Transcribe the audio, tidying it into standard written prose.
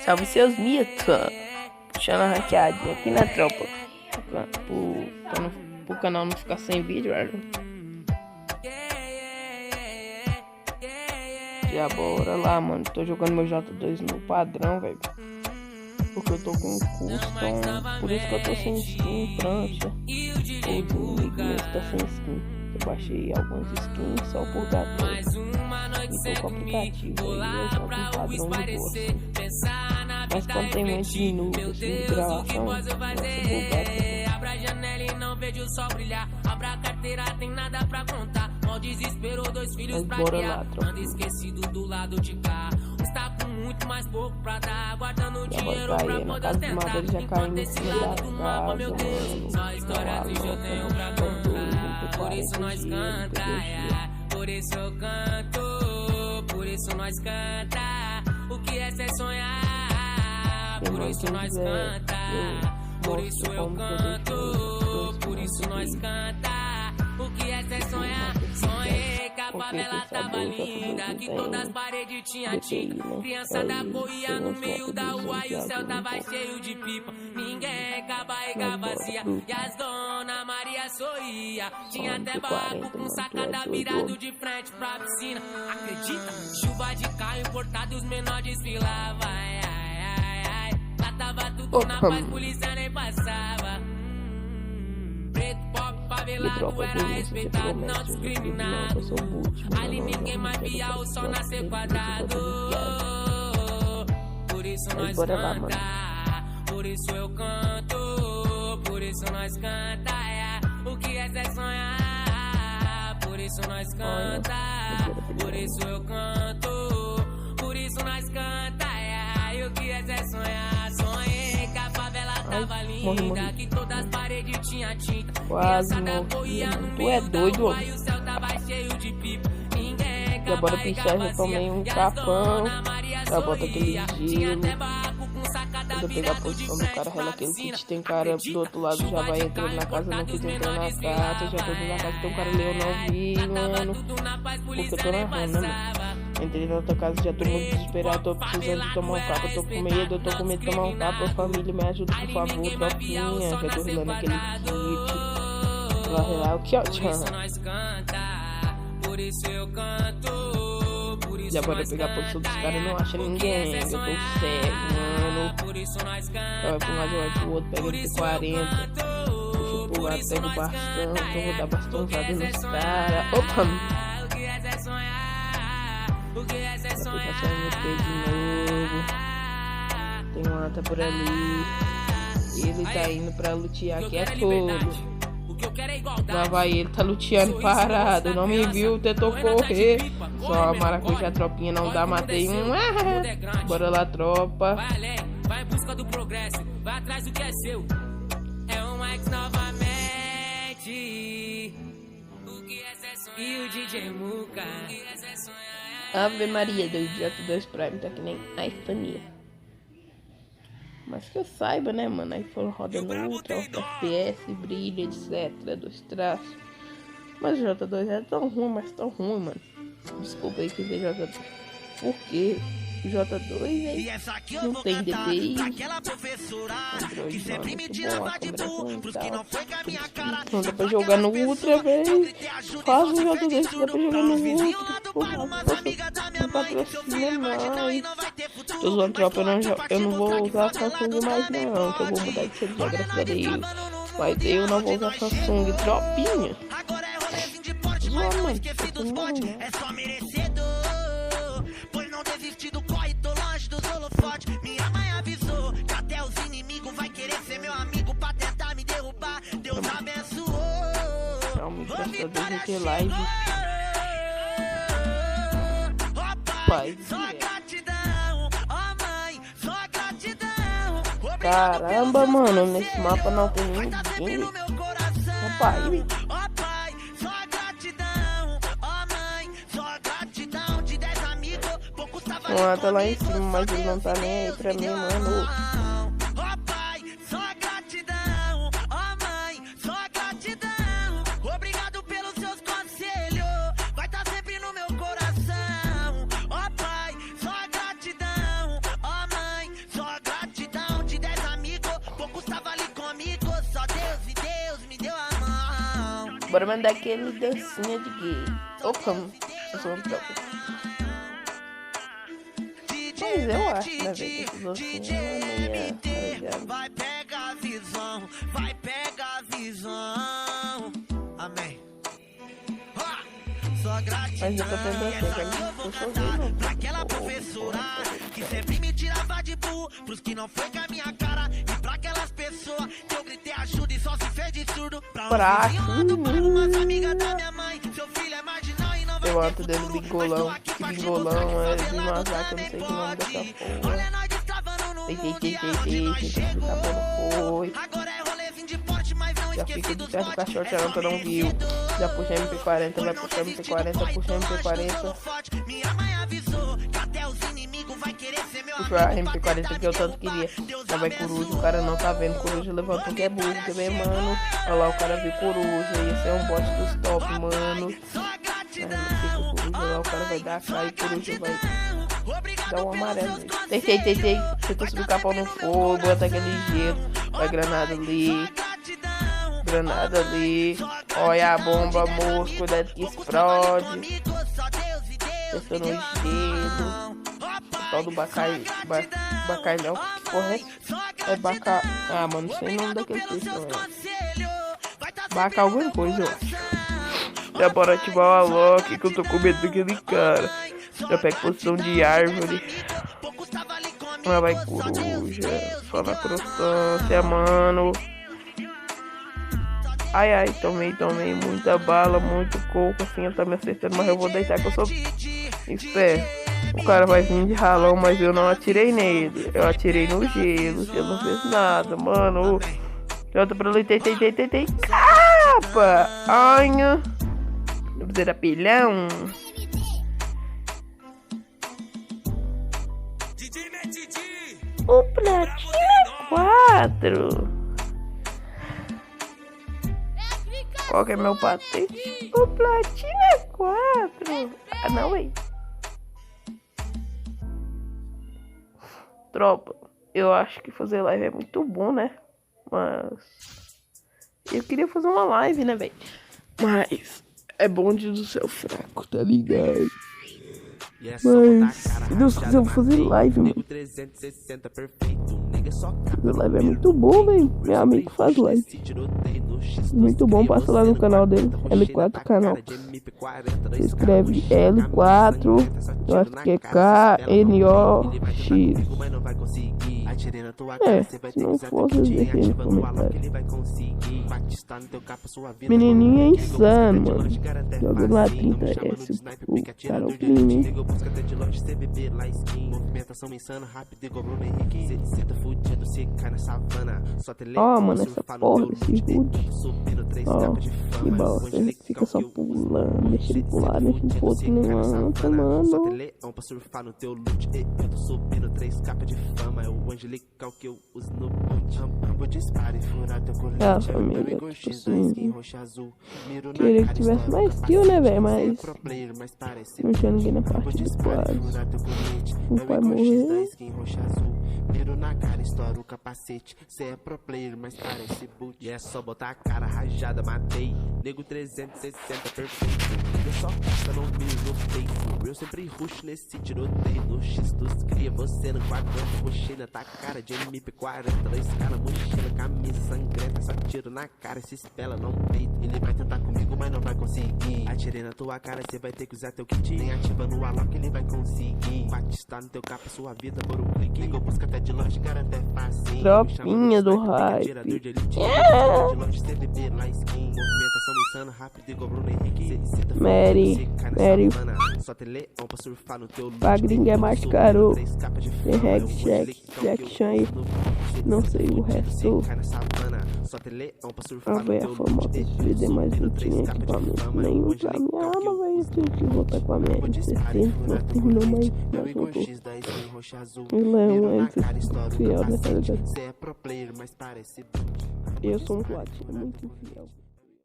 Salve seus mitos. Puxando a ranqueadinha aqui na tropa. Pro canal não ficar sem vídeo, velho. Já bora lá, mano. Tô jogando meu J2 no padrão, velho. Porque eu tô com custom. Por isso que eu tô sem skin, prancha. O do inimigo tá sem skin. Eu baixei algumas skins só por H2. E tô com o aplicativo aí, eu jogo um padrão de boa, assim. Mas quando tem muitos minutos assim, de gravação, nossa, bugado. Abra a janela e não vejo o sol brilhar. Abra a carteira, tem nada pra contar. Mal desespero, 2 filhos pra criar. Anda esquecido do lado de cá. Está com muito mais pouco pra dar. Guardando dinheiro pra poder tentar. Enquanto esse lado do mapa, meu Deus. Só história triste eu tenho pra contar. Por isso nós canta, por isso eu canto. Por isso nós canta. O que é ser sonhar? Por isso nós canta. Por isso eu canto. Por isso nós canta. O que é ser sonhar? Sonhei que a favela tava linda, que todas as paredes tinha tinta. Criançada corria no meio da rua e o céu tava cheio de pipa. Ninguém com a barriga vazia e as dona Maria sorria. Tinha até barco com sacada virado de frente pra piscina. Acredita? Chuva de carro importado e os menores desfilavam. Ai, ai, ai, ai. Lá tava tudo na paz, polícia nem passava. Preto, pop, favelado, era respeitado, não discriminado. Ali ninguém mais via o sol nascer quadrado. Por isso nós canta, por isso eu canto. Por isso nós canta, o que é ser sonhar? Por isso nós canta, por isso eu canto. Por isso nós canta, e o que é ser sonhar? Sonhei que a favela tava linda, que todas as paredes tinha tinta. Quase morri, tu é doido, ó. Já bora pichar, já tomei um capão. Já bota aquele gelo. Quando eu pegar a posição do cara, rela aquele kit. Tem cara do outro lado, já vai entrando na casa, não quis entrar na casa. Já tô dentro da casa, tem um cara ali, eu não vi, mano. Porque eu tô narrando, né, mano? Entrei na outra casa, já tô muito desesperado, tô precisando de tomar um capa, tô com medo de tomar um capa. Família, me ajuda, por favor, tropinha. Já tô relando aquele kit. Lá, relar o que ó, já bora pegar a posição dos caras, não acha ninguém. Eu tô cego, mano. Vai pra um lado, vai pro outro, pega ele 40. Puxa pro lado, pega o bastão. Eu vou dar bastãozada nos caras. Opa! Dá pra passar no EP de novo. Tem uma ata por ali. Ele tá indo pra lutear, que é todo. Lá vai ele, tá luteando parado. Não me viu, tentou correr. Só a maracujá, tropinha, não dá, matei um. Bora lá, tropa. Vai em busca do progresso, vai atrás do que é seu. É um Mike novamente. E o DJ Muka. Ave Maria, do J2 Prime tá que nem iPhone. Mas que eu saiba, né, mano? iPhone roda no Ultra, FPS, brilha, etc. Dos traços. Mas o J2 é tão ruim, mas tão ruim, mano. Desculpa aí que vê J2. Por quê? O J2, velho, não tem DPI. Android não é muito bom, a câmera tá. Não dá pra jogar no Ultra, velho. Faz o J2 que dá pra jogar no Ultra. Não patrocina mais. Tô zoando, tropa, eu não vou usar Samsung mais não, que eu vou mudar de celular, graças a Deus. Mas eu não vou usar Samsung, tropinha. Zoa, mano, eu tô morrendo. É só merecedor, pois não desisti do corre, tô longe dos holofotes. Minha mãe avisou que até os inimigos vai querer ser meu amigo pra tentar me derrubar. Deus abençoou. Realmente, graças a Deus, não tem live. Pai, só gratidão, ó mãe, só gratidão. caramba, mano, nesse mapa não tem ninguém. Pai, ó pai, só gratidão, ó mãe, só gratidão. De 10 amigos, poucos tava uma tá lá em cima, mas ele não tá nem aí pra mim, mano. Ó pai, só gratidão, ó mãe, só gratidão. Obrigado pelos seus conselhos, vai tá sempre no meu coração. Ó pai, só gratidão, ó mãe, bora mandar aquele dancinha de gay. Opa, eu sou um tropa. Mas eu acho, né, velho? Esse dancinha é vai pegar a visão, vai pegar a visão. Amém. Só gratidão. Mas eu tô tentando pra aquela professora que sempre me tirava de burro, pros que não foi com a minha cara, e pra aquelas pessoas que eu gritei ajuda e só se fez de surdo. Pra umas amigas da minha mãe, seu filho é marginal e não vai eu ato dele bingolão. Que bingolão é de Mazaca, eu não sei o nome dessa porra. Foi. Agora é rolezinho de porte, mas não já fica de perto do cachorro, Charanta não viu. Já puxa MP40, vai puxar MP40, puxa MP40. Puxa a MP40 que eu tanto queria. Já vai coruja, o cara não tá vendo. Coruja levantou que é burro, que bem, mano. Olha lá, o cara viu coruja. Esse é um bot dos top, mano. Aí não fica coruja lá, o cara vai dar a cara e coruja vai dar um amarelo. Tentei. Tentou subir o capão no fogo, bota aquele gelo. Vai granada ali. Granada ali. Olha a bomba, moço. Cuidado que explode. Testando o gelo. O tal do bacalhau. Que porra é? É bacalhau. Ah, mano, não sei o nome daquele peixe, não. Bacalhau alguma coisa, eu acho. Já bora ativar o Alok, que eu tô com medo daquele cara. Já pega posição de árvore. Lá vai coruja. Só na constância, mano. Ai, tomei muita bala, muito coco, assim, eu tá me acertando, mas eu vou deitar que eu sou esperto. O cara vai vir de ralão, mas eu não atirei nele. Eu atirei no gelo, eu não fez nada, mano. Jota pra ali, tentei. Capa! Anha! Fazer apelhão. O platina é 4. Qual que é meu patente? O platina é 4. Ah, não, hein? Tropa, eu acho que fazer live é muito bom, né? Mas eu queria fazer uma live, né, velho? Mas é bonde do céu fraco, tá ligado? Mas Deus quiser eu vou fazer live, mano. Fazer live é muito bom, velho. Meu amigo faz live. Muito bom, passa lá no canal dele. L4 canal. Se escreve L4. Eu acho que é KNOX. Se não for, vocês deixem aí no comentário. Menininho é insano, mano. Joga lá 30S. O cara é o crime. Ó, mano, essa porra desse hood. Ó, que bosta. Ele fica só pulando. Deixa ele pular, deixa ele pro outro não anda, mano. Ah, família, tipo assim, queria que tivesse mais kill, né, velho, mas não tinha ninguém na parte de quase. O pai morreu. Miro na cara, estoura o capacete. Cê é pro player, mas parece boot. E é só botar a cara rajada, matei. Nego 360, perfeito. Eu só passa no miro no face. Eu sempre rush nesse tiroteio. No X dos cria, você no quadrante. Rushei na tua cara de MP40. 2 caras, mochila, camisa sangrenta. Só tiro na cara, se espela, não peito. Ele vai tentar comigo, mas não vai conseguir. Atirei na tua cara, cê vai ter que usar teu kit. Nem ativa no Alok, ele vai conseguir. Batista no teu capa, sua vida por um clique. Liga, busca até de longe, garante é fácil. Tropinha do hype. Mary. Pagringa é mais caro. Tem hack, Jackson aí. Não sei o resto. A véia famosa de mais não tinha equipamento nem usar minha arma, velho. Eu tenho que voltar com a minha M60. Não terminou mais, mas voltou. O Leão é fiel nessa ligada. Eu sou um platina muito fiel.